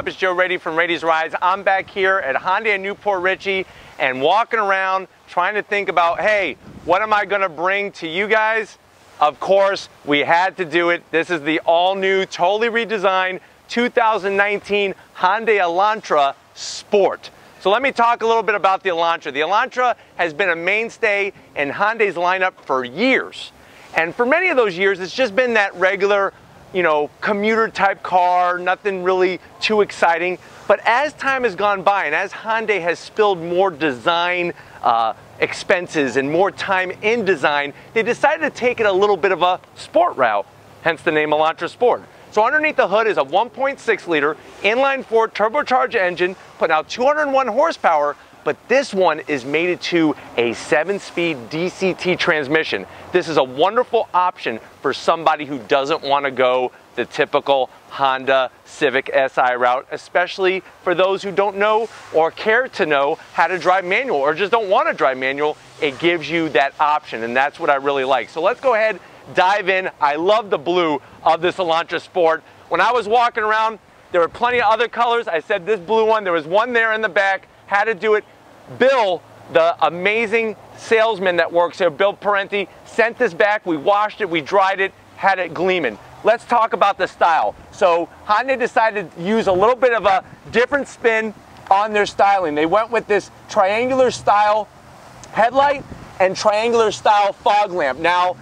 up? It's Joe Raiti from Raiti's Rides. I'm back here at Hyundai in Newport Richey and walking around trying to think about, hey, what am I gonna bring to you guys? Of course, we had to do it. This is the all-new, totally redesigned 2019 Hyundai Elantra Sport. So let me talk a little bit about the Elantra. The Elantra has been a mainstay in Hyundai's lineup for years. And for many of those years, it's just been that regular, you know, commuter type car, nothing really too exciting. But as time has gone by and as Hyundai has spilled more design expenses and more time in design, they decided to take it a little bit of a sport route, hence the name Elantra Sport. So underneath the hood is a 1.6 liter inline-4 turbocharged engine, putting out 201 horsepower, but this one is mated to a 7-speed DCT transmission. This is a wonderful option for somebody who doesn't want to go the typical Honda Civic Si route, especially for those who don't know or care to know how to drive manual or just don't want to drive manual. It gives you that option, and that's what I really like. So let's go ahead, dive in. I love the blue of this Elantra Sport. When I was walking around, there were plenty of other colors. I said this blue one, there was one there in the back, had to do it. Bill, the amazing salesman that works here, Bill Parenti, sent this back. We washed it, we dried it, had it gleaming. Let's talk about the style. So Hyundai decided to use a little bit of a different spin on their styling. They went with this triangular style headlight and triangular style fog lamp. Now,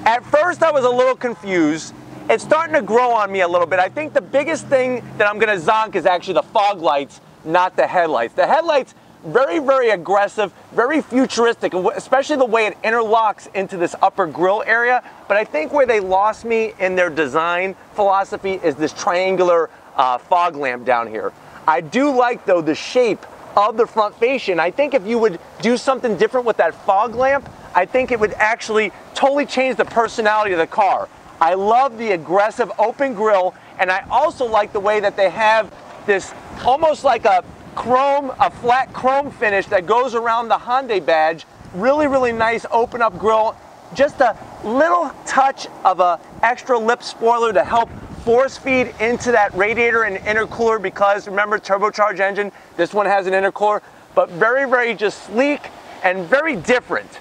at first I was a little confused. It's starting to grow on me a little bit. I think the biggest thing that I'm gonna zonk is actually the fog lights, not the headlights. The headlights, very, very aggressive, very futuristic, especially the way it interlocks into this upper grille area. But I think where they lost me in their design philosophy is this triangular fog lamp down here. I do like, though, the shape of the front fascia. I think if you would do something different with that fog lamp, I think it would actually totally change the personality of the car. I love the aggressive open grille, and I also like the way that they have this almost like a flat chrome finish that goes around the Hyundai badge. Really, really nice open up grille. Just a little touch of a extra lip spoiler to help force feed into that radiator and intercooler, because remember, turbocharged engine, this one has an intercooler, but very, very just sleek and very different.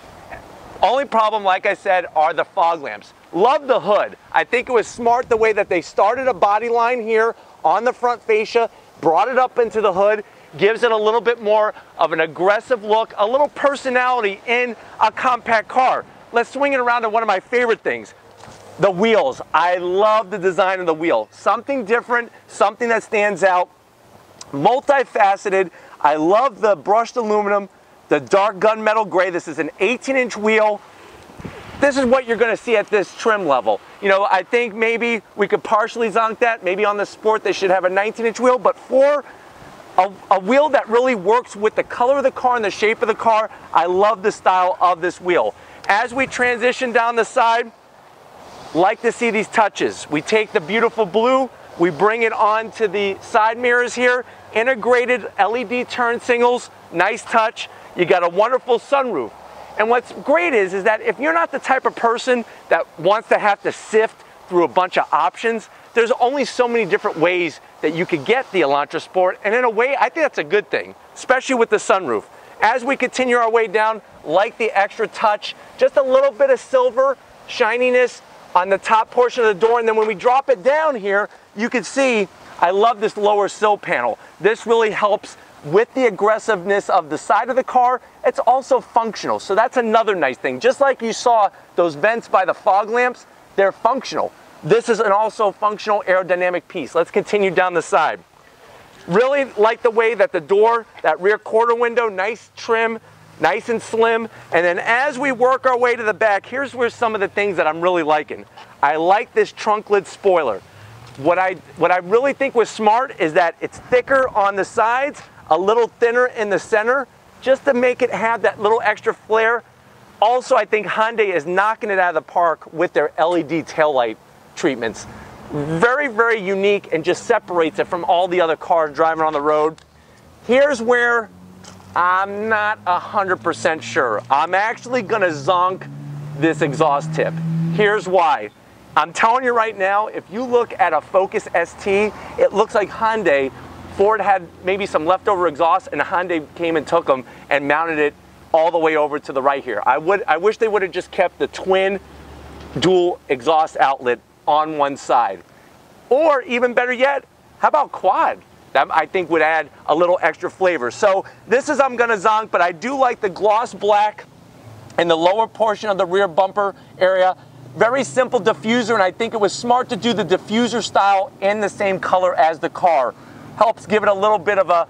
Only problem, like I said, are the fog lamps. Love the hood. I think it was smart the way that they started a body line here on the front fascia, brought it up into the hood, gives it a little bit more of an aggressive look, a little personality in a compact car. Let's swing it around to one of my favorite things, the wheels. I love the design of the wheel. Something different, something that stands out, multifaceted. I love the brushed aluminum, the dark gunmetal gray. This is an 18-inch wheel. This is what you're gonna see at this trim level. You know, I think maybe we could partially zonk that. Maybe on the Sport they should have a 19-inch wheel, but for a wheel that really works with the color of the car and the shape of the car, I love the style of this wheel. As we transition down the side, like to see these touches. We take the beautiful blue, we bring it onto the side mirrors here, integrated LED turn signals, nice touch. You got a wonderful sunroof. And what's great is that if you're not the type of person that wants to have to sift through a bunch of options, there's only so many different ways that you could get the Elantra Sport, and in a way, I think that's a good thing, especially with the sunroof. As we continue our way down, like the extra touch, just a little bit of silver shininess on the top portion of the door, and then when we drop it down here, you can see, I love this lower sill panel. This really helps with the aggressiveness of the side of the car. It's also functional, so that's another nice thing. Just like you saw those vents by the fog lamps, they're functional. This is an also functional aerodynamic piece. Let's continue down the side. Really like the way that the door, that rear quarter window, nice trim, nice and slim. And then as we work our way to the back, here's where some of the things that I'm really liking. I like this trunk lid spoiler. What I really think was smart is that it's thicker on the sides, a little thinner in the center, just to make it have that little extra flair. Also, I think Hyundai is knocking it out of the park with their LED taillight treatments. Very, very unique, and just separates it from all the other cars driving on the road. Here's where I'm not 100% sure. I'm actually gonna zonk this exhaust tip. Here's why. I'm telling you right now, if you look at a Focus ST, it looks like Hyundai Ford had maybe some leftover exhaust, and Hyundai came and took them and mounted it all the way over to the right here. I wish they would have just kept the twin dual exhaust outlet on one side. Or even better yet, how about quad? That I think would add a little extra flavor. So this is I'm gonna zonk, but I do like the gloss black in the lower portion of the rear bumper area. Very simple diffuser, and I think it was smart to do the diffuser style in the same color as the car. Helps give it a little bit of a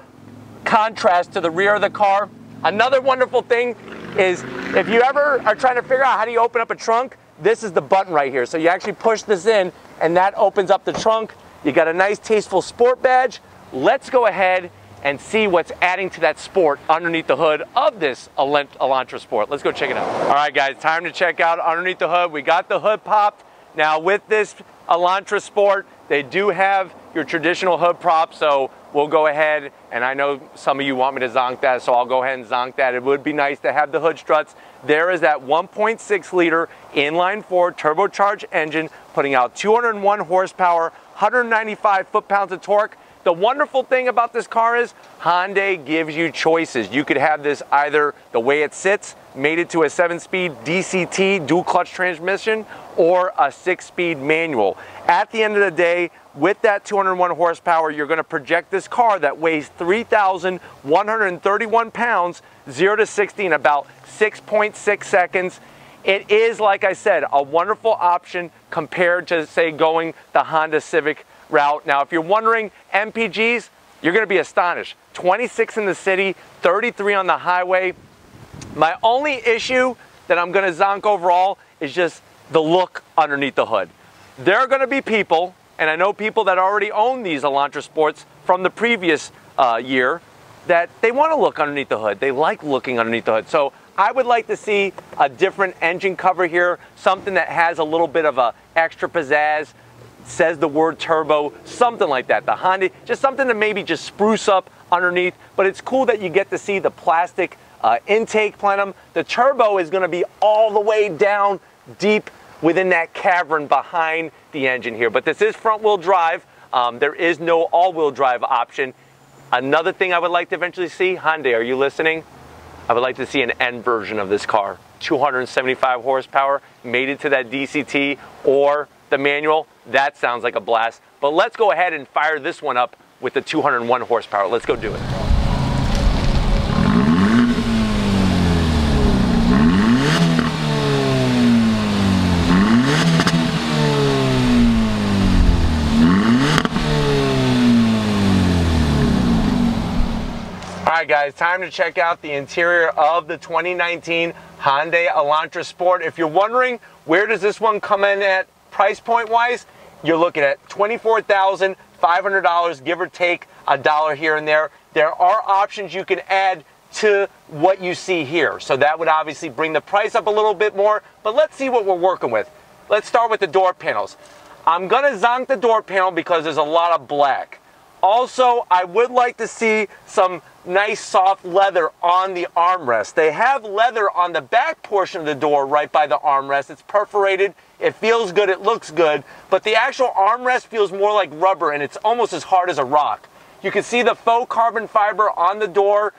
contrast to the rear of the car. Another wonderful thing is if you ever are trying to figure out how do you open up a trunk, this is the button right here. So you actually push this in and that opens up the trunk. You got a nice tasteful sport badge. Let's go ahead and see what's adding to that sport underneath the hood of this Elantra Sport. Let's go check it out. All right guys, time to check out underneath the hood. We got the hood popped. Now with this Elantra Sport, they do have your traditional hood prop, so we'll go ahead, and I know some of you want me to zonk that, so I'll go ahead and zonk that. It would be nice to have the hood struts. There is that 1.6 liter inline-4 turbocharged engine putting out 201 horsepower, 195 foot-pounds of torque. The wonderful thing about this car is Hyundai gives you choices. You could have this either the way it sits, mated to a 7-speed DCT, dual clutch transmission, or a 6-speed manual. At the end of the day, with that 201 horsepower, you're going to project this car that weighs 3,131 pounds, 0 to 60 in about 6.6 seconds. It is, like I said, a wonderful option compared to, say, going the Honda Civic route. Now, if you're wondering MPGs, you're going to be astonished. 26 in the city, 33 on the highway. My only issue that I'm going to zonk overall is just the look underneath the hood. There are going to be people, and I know people that already own these Elantra Sports from the previous year, that they want to look underneath the hood. They like looking underneath the hood. So I would like to see a different engine cover here, something that has a little bit of a extra pizzazz, says the word turbo, something like that. The Honda, just something to maybe just spruce up underneath, but it's cool that you get to see the plastic intake plenum. The turbo is going to be all the way down deep within that cavern behind the engine here, but this is front wheel drive. There is no all-wheel drive option. Another thing I would like to eventually see, Hyundai, are you listening? I would like to see an N version of this car. 275 horsepower, mated to that DCT or the manual. That sounds like a blast. But let's go ahead and fire this one up with the 201 horsepower. Let's go do it. All right guys, time to check out the interior of the 2019 Hyundai Elantra Sport. If you're wondering, where does this one come in at price point wise? You're looking at $24,500, give or take a dollar here and there. There are options you can add to what you see here. So that would obviously bring the price up a little bit more, but let's see what we're working with. Let's start with the door panels. I'm gonna zonk the door panel because there's a lot of black. Also, I would like to see some nice soft leather on the armrest. They have leather on the back portion of the door right by the armrest. It's perforated, it feels good, it looks good, but the actual armrest feels more like rubber and it's almost as hard as a rock. You can see the faux carbon fiber on the door,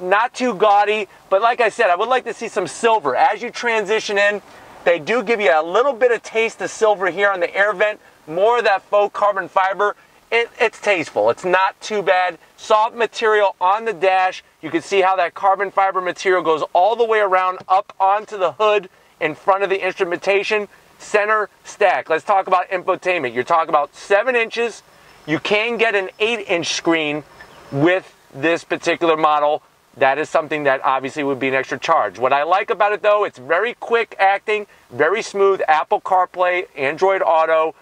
not too gaudy, but like I said, I would like to see some silver. As you transition in, they do give you a little bit of taste of silver here on the air vent, more of that faux carbon fiber. It's tasteful. It's not too bad. Soft material on the dash. You can see how that carbon fiber material goes all the way around up onto the hood in front of the instrumentation. Center stack. Let's talk about infotainment. You're talking about 7 inches. You can get an 8-inch screen with this particular model. That is something that obviously would be an extra charge. What I like about it though, it's very quick acting, very smooth. Apple CarPlay, Android Auto.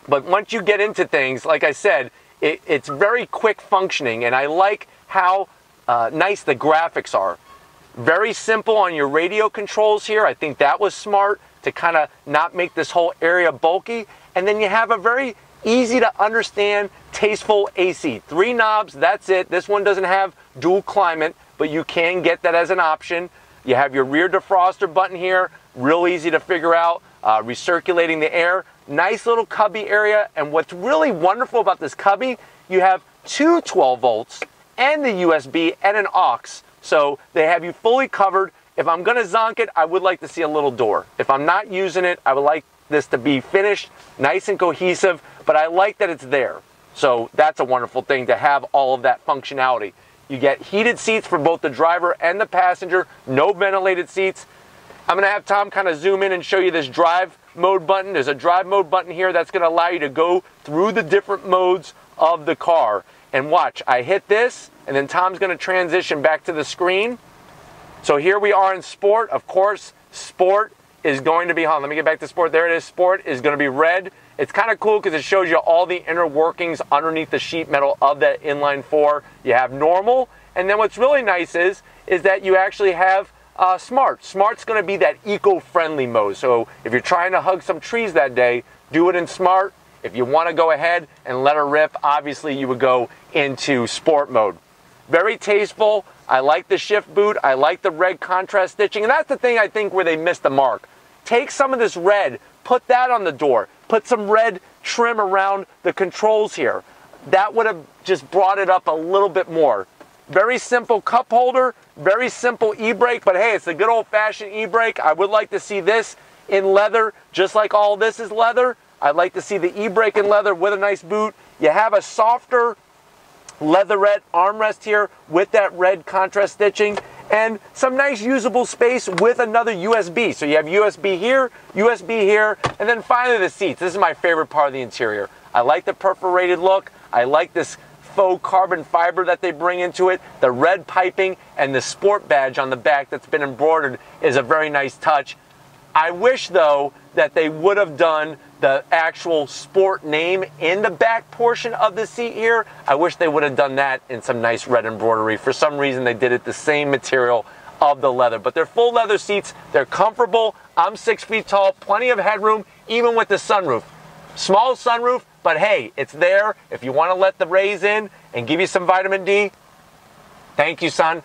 But once you get into things, like I said, it's very quick functioning, and I like how nice the graphics are. Very simple on your radio controls here. I think that was smart to kind of not make this whole area bulky. And then you have a very easy to understand, tasteful AC. 3 knobs, that's it. This one doesn't have dual climate, but you can get that as an option. You have your rear defroster button here, real easy to figure out, recirculating the air. Nice little cubby area, and what's really wonderful about this cubby, you have two 12 volts and the USB and an aux. So they have you fully covered. If I'm gonna zonk it, I would like to see a little door. If I'm not using it, I would like this to be finished, nice and cohesive, but I like that it's there. So that's a wonderful thing to have all of that functionality. You get heated seats for both the driver and the passenger, no ventilated seats. I'm gonna have Tom kind of zoom in and show you this drive mode button. There's a drive mode button here that's gonna allow you to go through the different modes of the car. And watch, I hit this, and then Tom's gonna transition back to the screen. So here we are in Sport. Of course, Sport is going to be, let me get back to Sport. There it is, Sport is gonna be red. It's kind of cool because it shows you all the inner workings underneath the sheet metal of that inline four. You have normal, and then what's really nice is that you actually have Smart. Smart's gonna be that eco-friendly mode. So if you're trying to hug some trees that day, do it in Smart. If you wanna go ahead and let her rip, obviously you would go into Sport mode. Very tasteful. I like the shift boot. I like the red contrast stitching. And that's the thing I think where they missed the mark. Take some of this red, put that on the door. Put some red trim around the controls here. That would have just brought it up a little bit more. Very simple cup holder, very simple e-brake, but hey, it's a good old-fashioned e-brake. I would like to see this in leather, just like all this is leather. I'd like to see the e-brake in leather with a nice boot. You have a softer leatherette armrest here with that red contrast stitching and some nice usable space with another USB. So you have USB here, and then finally the seats. This is my favorite part of the interior. I like the perforated look. I like this faux carbon fiber that they bring into it. The red piping and the Sport badge on the back that's been embroidered is a very nice touch. I wish though that they would have done the actual Sport name in the back portion of the seat here. I wish they would have done that in some nice red embroidery. For some reason they did it the same material of the leather, but they're full leather seats. They're comfortable. I'm 6 feet tall, plenty of headroom, even with the sunroof. Small sunroof, but hey, it's there. If you want to let the rays in and give you some vitamin D, thank you, son.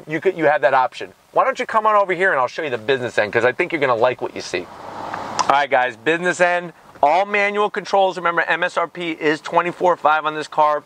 You have that option. Why don't you come on over here and I'll show you the business end, because I think you're going to like what you see. All right, guys, business end, all manual controls. Remember, MSRP is $24,500 on this car.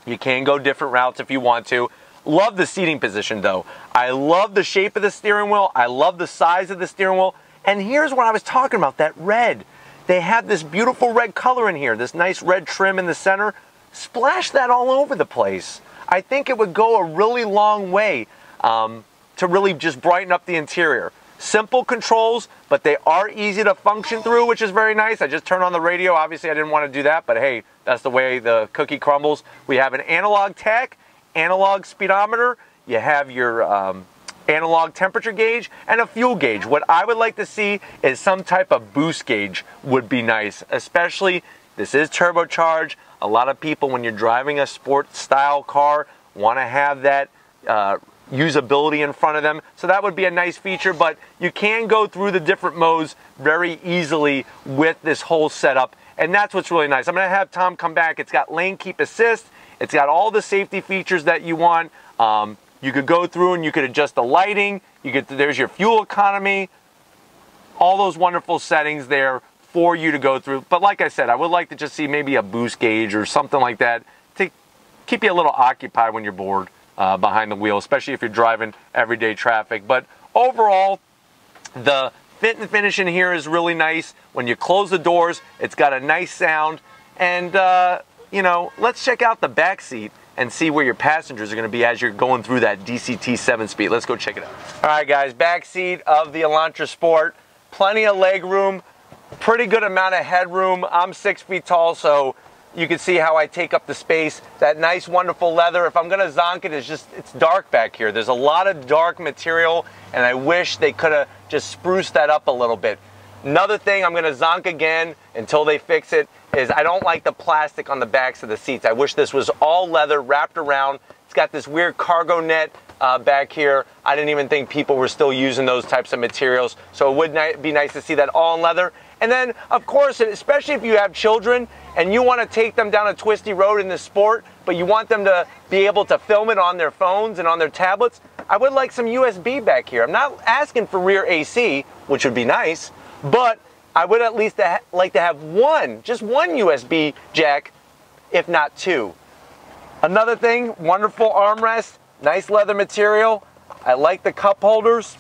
You can go different routes if you want to. Love the seating position, though. I love the shape of the steering wheel. I love the size of the steering wheel. And here's what I was talking about, that red. They have this beautiful red color in here, this nice red trim in the center. Splash that all over the place. I think it would go a really long way to really just brighten up the interior. Simple controls, but they are easy to function through, which is very nice. I just turned on the radio. Obviously, I didn't want to do that, but hey, that's the way the cookie crumbles. We have an analog tach, analog speedometer. You have your analog temperature gauge and a fuel gauge. What I would like to see is some type of boost gauge would be nice, especially this is turbocharged. A lot of people, when you're driving a sport style car, want to have that usability in front of them. So that would be a nice feature, but you can go through the different modes very easily with this whole setup. And that's what's really nice. I'm going to have Tom come back. It's got lane keep assist. It's got all the safety features that you want. You could go through and you could adjust the lighting. There's your fuel economy. All those wonderful settings there for you to go through. But like I said, I would like to just see maybe a boost gauge or something like that to keep you a little occupied when you're bored behind the wheel, especially if you're driving everyday traffic. But overall, the fit and finish in here is really nice. When you close the doors, it's got a nice sound. And, you know, let's check out the back seat and see where your passengers are going to be as you're going through that DCT 7-speed. Let's go check it out. All right, guys, back seat of the Elantra Sport. Plenty of leg room, pretty good amount of headroom. I'm 6 feet tall, so you can see how I take up the space. That nice, wonderful leather. If I'm going to zonk it, it's dark back here. There's a lot of dark material, and I wish they could have just spruced that up a little bit. Another thing I'm going to zonk again until they fix it is I don't like the plastic on the backs of the seats. I wish this was all leather wrapped around. It's got this weird cargo net back here. I didn't even think people were still using those types of materials. So it would be nice to see that all in leather. And then, of course, especially if you have children and you want to take them down a twisty road in the Sport, but you want them to be able to film it on their phones and on their tablets, I would like some USB back here. I'm not asking for rear AC, which would be nice, but I would at least like to have just one USB jack, if not two. Another thing, wonderful armrest, nice leather material. I like the cup holders.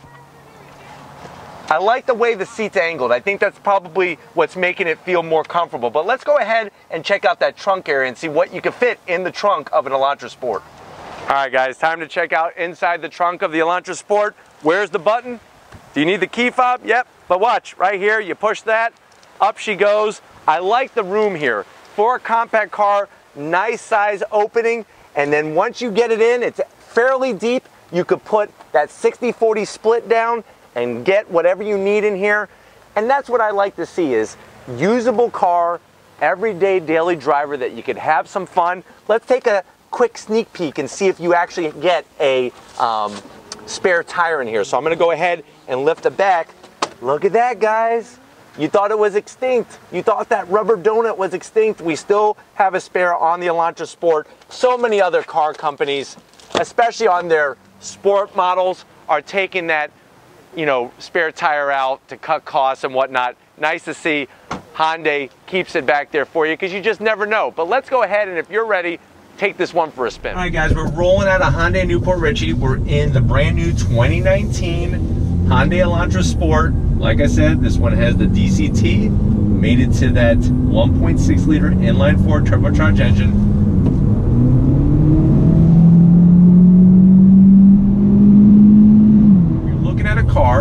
I like the way the seat's angled. I think that's probably what's making it feel more comfortable. But let's go ahead and check out that trunk area and see what you can fit in the trunk of an Elantra Sport. All right, guys, time to check out inside the trunk of the Elantra Sport. Where's the button? Do you need the key fob? Yep, but watch, right here, you push that, up she goes. I like the room here. For a compact car, nice size opening, and then once you get it in, it's fairly deep. You could put that 60-40 split down and get whatever you need in here. And that's what I like to see, is usable car, everyday daily driver that you could have some fun. Let's take a quick sneak peek and see if you actually get a spare tire in here. So I'm gonna go ahead and lift the back. Look at that, guys. You thought it was extinct. You thought that rubber donut was extinct. We still have a spare on the Elantra Sport. So many other car companies, especially on their sport models, are taking that, you know, spare tire out to cut costs and whatnot. Nice to see Hyundai keeps it back there for you, because you just never know. But let's go ahead, and if you're ready, take this one for a spin. All right, guys, we're rolling out of Hyundai Newport Richey. We're in the brand new 2019 Hyundai Elantra Sport. Like I said, this one has the DCT, made it to that 1.6 liter inline four turbocharged engine. Car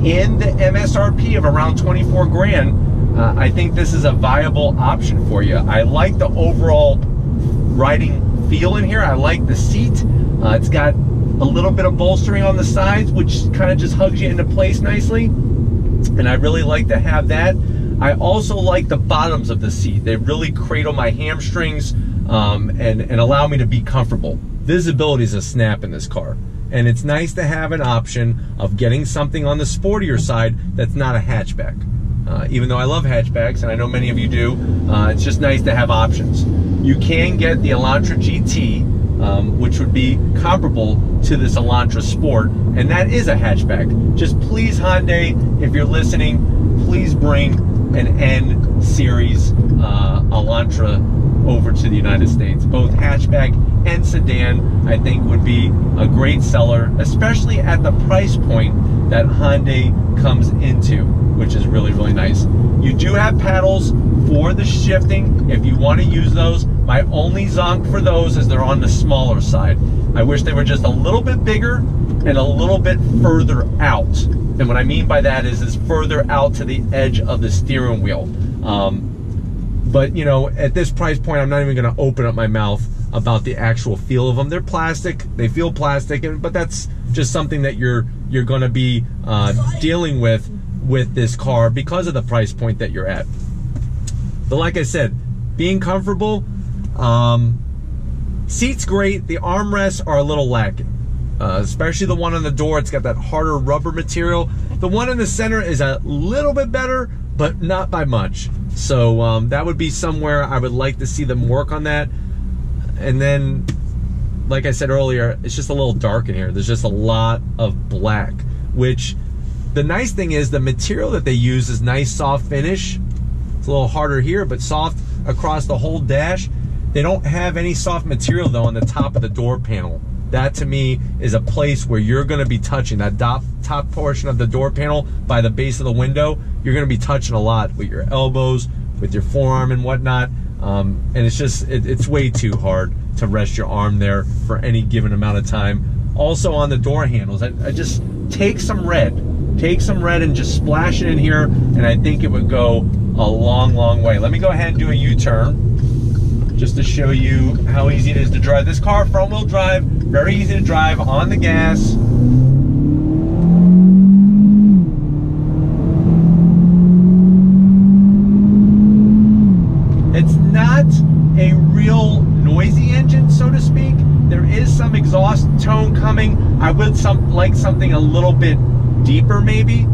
in the MSRP of around 24 grand, I think this is a viable option for you. I like the overall riding feel in here. I like the seat. It's got a little bit of bolstering on the sides, which kind of just hugs you into place nicely, and I really like to have that. I also like the bottoms of the seat. They really cradle my hamstrings and allow me to be comfortable. Visibility is a snap in this car. And it's nice to have an option of getting something on the sportier side that's not a hatchback. Even though I love hatchbacks, and I know many of you do, it's just nice to have options. You can get the Elantra GT, which would be comparable to this Elantra Sport, and that is a hatchback. Just please, Hyundai, if you're listening, please bring an N series Elantra over to the United States. Both hatchback and sedan, I think, would be a great seller, especially at the price point that Hyundai comes into, which is really, really nice. You do have paddles for the shifting if you want to use those. My only zonk for those is they're on the smaller side. I wish they were just a little bit bigger and a little bit further out. And what I mean by that is further out to the edge of the steering wheel. But you know, at this price point, I'm not even going to open up my mouth about the actual feel of them. They're plastic, they feel plastic, but that's just something that you're going to be dealing with this car because of the price point that you're at. But like I said, being comfortable, seat's great. The armrests are a little lacking, especially the one on the door. It's got that harder rubber material. The one in the center is a little bit better, but not by much. So that would be somewhere I would like to see them work on that. And then, like I said earlier, it's just a little dark in here. There's just a lot of black, which the nice thing is the material that they use is nice soft finish. It's a little harder here, but soft across the whole dash. They don't have any soft material though on the top of the door panel. That to me is a place where you're going to be touching that top portion of the door panel by the base of the window. You're going to be touching a lot with your elbows, with your forearm and whatnot. And it's just, it's way too hard to rest your arm there for any given amount of time. Also on the door handles, I just take some red and just splash it in here, and I think it would go a long, long way. Let me go ahead and do a U-turn just to show you how easy it is to drive. This car, front wheel drive, very easy to drive on the gas. It's not a real noisy engine, so to speak. There is some exhaust tone coming. I would like something a little bit deeper maybe.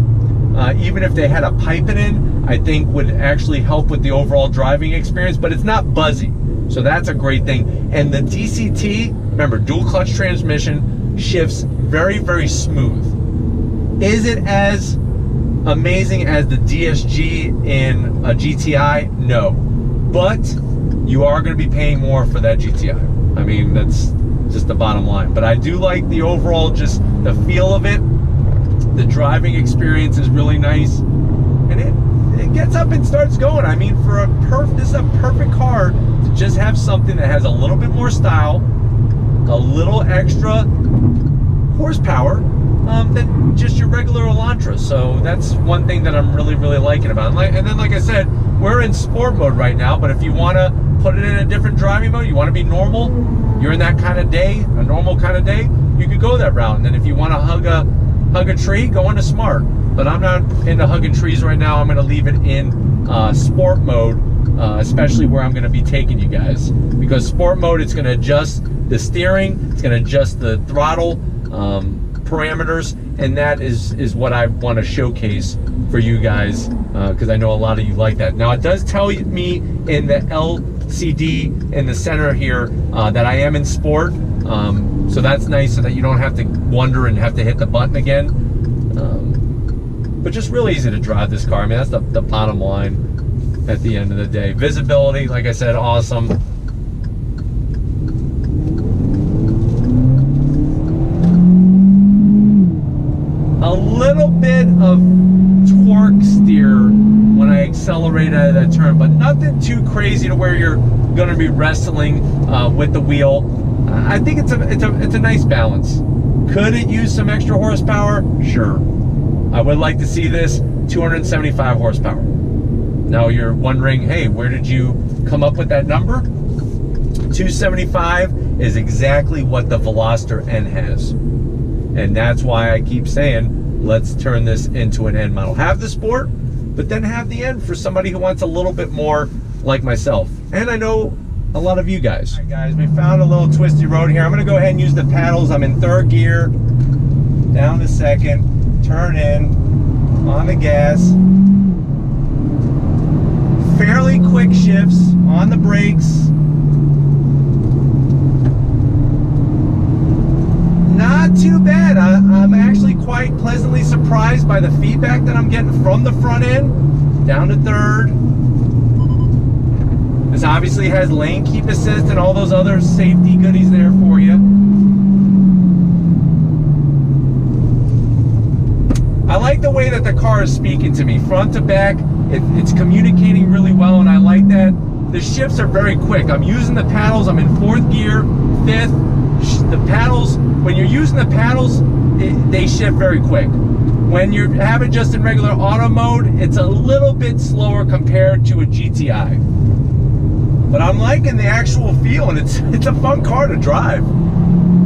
Even if they had a pipe it in, I think would actually help with the overall driving experience, but it's not buzzy. So that's a great thing. And the DCT, remember, dual clutch transmission, shifts very, very smooth. Is it as amazing as the DSG in a GTI? No. But you are going to be paying more for that GTI. I mean, that's just the bottom line. But I do like the overall, just the feel of it. The driving experience is really nice, and it gets up and starts going. I mean, for this is a perfect car to just have something that has a little bit more style, a little extra horsepower than just your regular Elantra. So that's one thing that I'm really liking about it. And then, like I said, we're in sport mode right now, but if you want to put it in a different driving mode, you want to be normal, you're in that kind of day, a normal kind of day, you could go that route. And then if you want to hug a tree, go into smart. But I'm not into hugging trees right now. I'm going to leave it in sport mode, especially where I'm going to be taking you guys. Because sport mode, it's going to adjust the steering, it's going to adjust the throttle parameters, and that is what I want to showcase for you guys, because I know a lot of you like that. Now, it does tell me in the LCD in the center here that I am in sport, so that's nice, so that you don't have to wonder and have to hit the button again. But just really easy to drive this car. I mean, that's the bottom line at the end of the day. Visibility, like I said, awesome. A little bit of torque steer when I accelerate out of that turn, but nothing too crazy to where you're going to be wrestling with the wheel. I think it's a nice balance. Could it use some extra horsepower? Sure. I would like to see this 275 horsepower. Now you're wondering, hey, where did you come up with that number? 275 is exactly what the Veloster N has. And that's why I keep saying, let's turn this into an N model. Have the Sport, but then have the N for somebody who wants a little bit more like myself. And I know a lot of you guys. All right, guys, we found a little twisty road here. I'm gonna go ahead and use the paddles. I'm in third gear, down to second, turn in, on the gas. Fairly quick shifts on the brakes. Not too bad. I'm actually quite pleasantly surprised by the feedback that I'm getting from the front end. Down to third. This obviously has lane keep assist and all those other safety goodies there for you. I like the way that the car is speaking to me, front to back. It's communicating really well, and I like that. The shifts are very quick. I'm using the paddles. I'm in fourth gear, fifth. The paddles, when you're using the paddles, they shift very quick. When you have it just in regular auto mode, it's a little bit slower compared to a GTI. But I'm liking the actual feel, and it's a fun car to drive.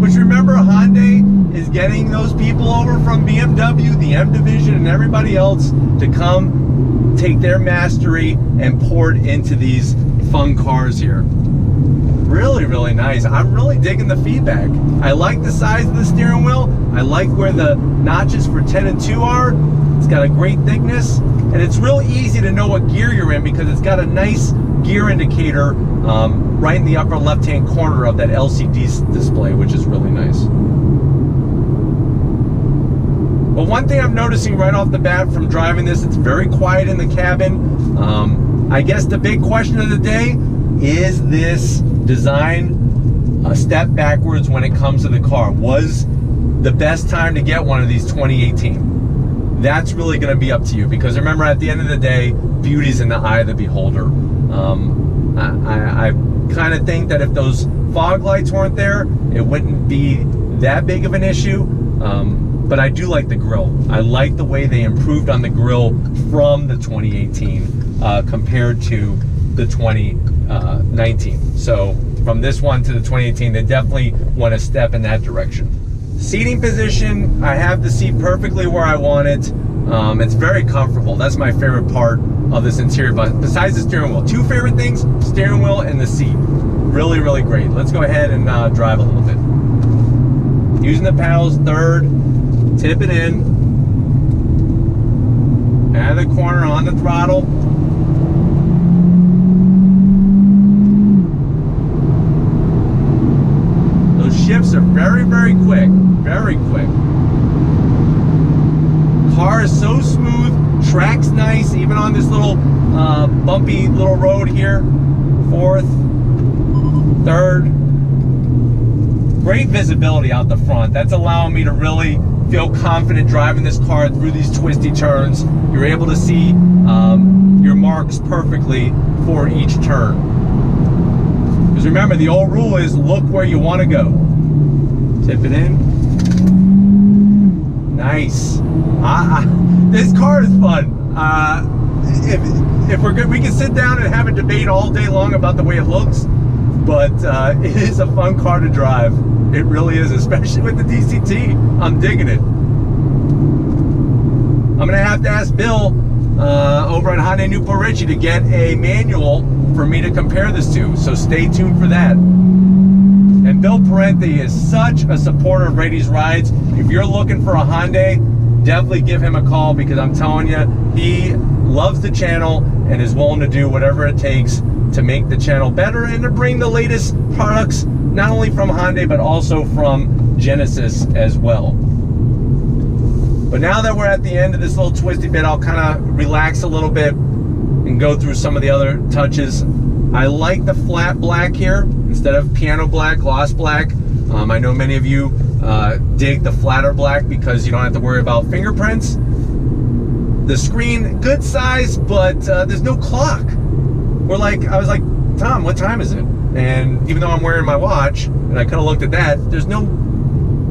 Which, remember, Hyundai is getting those people over from BMW, the M division, and everybody else to come take their mastery and pour it into these fun cars here. Really nice. I'm really digging the feedback. I like the size of the steering wheel. I like where the notches for 10 and 2 are. It's got a great thickness, and it's real easy to know what gear you're in because it's got a nice gear indicator right in the upper left-hand corner of that LCD display, which is really nice. But one thing I'm noticing right off the bat from driving this, it's very quiet in the cabin. I guess the big question of the day, is this design a step backwards when it comes to the car? Was the best time to get one of these 2018? That's really going to be up to you, because remember, at the end of the day, beauty's in the eye of the beholder. I kind of think that if those fog lights weren't there, it wouldn't be that big of an issue. But I do like the grille. I like the way they improved on the grille from the 2018 compared to the 2019. So from this one to the 2018, they definitely went a step in that direction. Seating position, I have the seat perfectly where I want it. It's very comfortable. That's my favorite part of this interior, but besides the steering wheel. Two favorite things, steering wheel and the seat. Really great. Let's go ahead and drive a little bit. Using the paddles, third, tip it in, out of the corner on the throttle. Those shifts are very quick, very quick. Car is so smooth, track's nice, even on this little bumpy little road here. Fourth, third, Great visibility out the front. That's allowing me to really feel confident driving this car through these twisty turns. You're able to see your marks perfectly for each turn. Because remember, the old rule is look where you want to go. Tip it in. Nice. This car is fun. If we're good, we can sit down and have a debate all day long about the way it looks, but it is a fun car to drive. It really is, especially with the DCT. I'm digging it. I'm gonna have to ask Bill over at Hyundai Newport Richie to get a manual for me to compare this to, so stay tuned for that. And Bill Parenti is such a supporter of Raiti's Rides. If you're looking for a Hyundai, definitely give him a call, because I'm telling you, he loves the channel and is willing to do whatever it takes to make the channel better and to bring the latest products, not only from Hyundai, but also from Genesis as well. But now that we're at the end of this little twisty bit, I'll kind of relax a little bit and go through some of the other touches. I like the flat black here instead of piano black, gloss black. I know many of you dig the flatter black because you don't have to worry about fingerprints. The screen, good size, but there's no clock. I was like, Tom, what time is it? And even though I'm wearing my watch, and I could have looked at that, there's no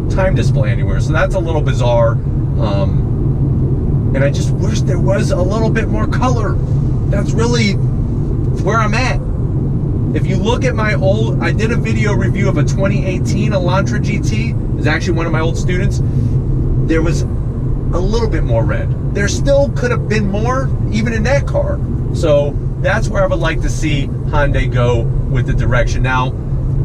time display anywhere. So that's a little bizarre. And I just wish there was a little bit more color. That's really where I'm at. If you look at my old, I did a video review of a 2018 Elantra GT. It's actually one of my old students. There was a little bit more red. There still could have been more, even in that car. So that's where I would like to see Hyundai go with the direction. Now,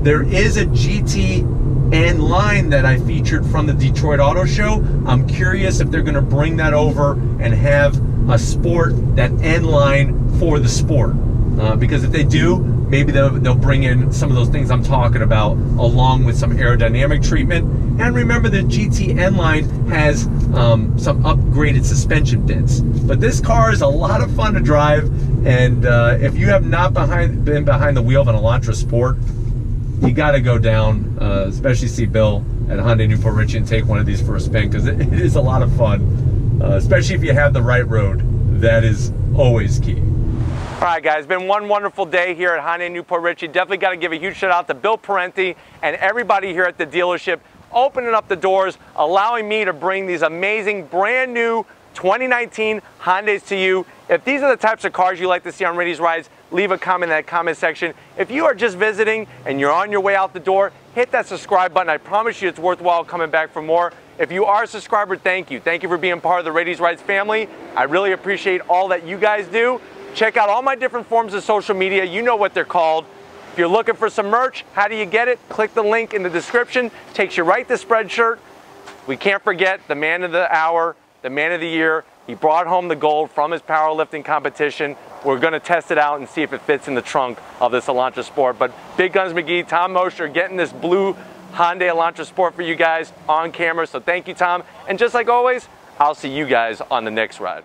there is a GT N line that I featured from the Detroit Auto Show. I'm curious if they're going to bring that over and have a Sport, that N line for the Sport. Because if they do, maybe they'll bring in some of those things I'm talking about, along with some aerodynamic treatment. And remember, the GT N line has some upgraded suspension bits. But this car is a lot of fun to drive, and if you have not been behind the wheel of an Elantra Sport, you got to go down, especially see Bill at Hyundai Newport Richie and take one of these for a spin, because it is a lot of fun, especially if you have the right road. That is always key. All right, guys, it's been one wonderful day here at Hyundai Newport Richie. Definitely got to give a huge shout out to Bill Parenti and everybody here at the dealership, opening up the doors, allowing me to bring these amazing brand new 2019 Hyundais to you. If these are the types of cars you like to see on Raiti's Rides, leave a comment in that comment section. If you are just visiting and you're on your way out the door, hit that subscribe button. I promise you it's worthwhile coming back for more. If you are a subscriber, thank you. Thank you for being part of the Raiti's Rides family. I really appreciate all that you guys do. Check out all my different forms of social media. You know what they're called. If you're looking for some merch, how do you get it? Click the link in the description. Takes you right to Spreadshirt. We can't forget the man of the hour, the man of the year. He brought home the gold from his powerlifting competition. We're going to test it out and see if it fits in the trunk of this Elantra Sport. But Big Guns McGee, Tom Mosher, getting this blue Hyundai Elantra Sport for you guys on camera. So thank you, Tom. And just like always, I'll see you guys on the next ride.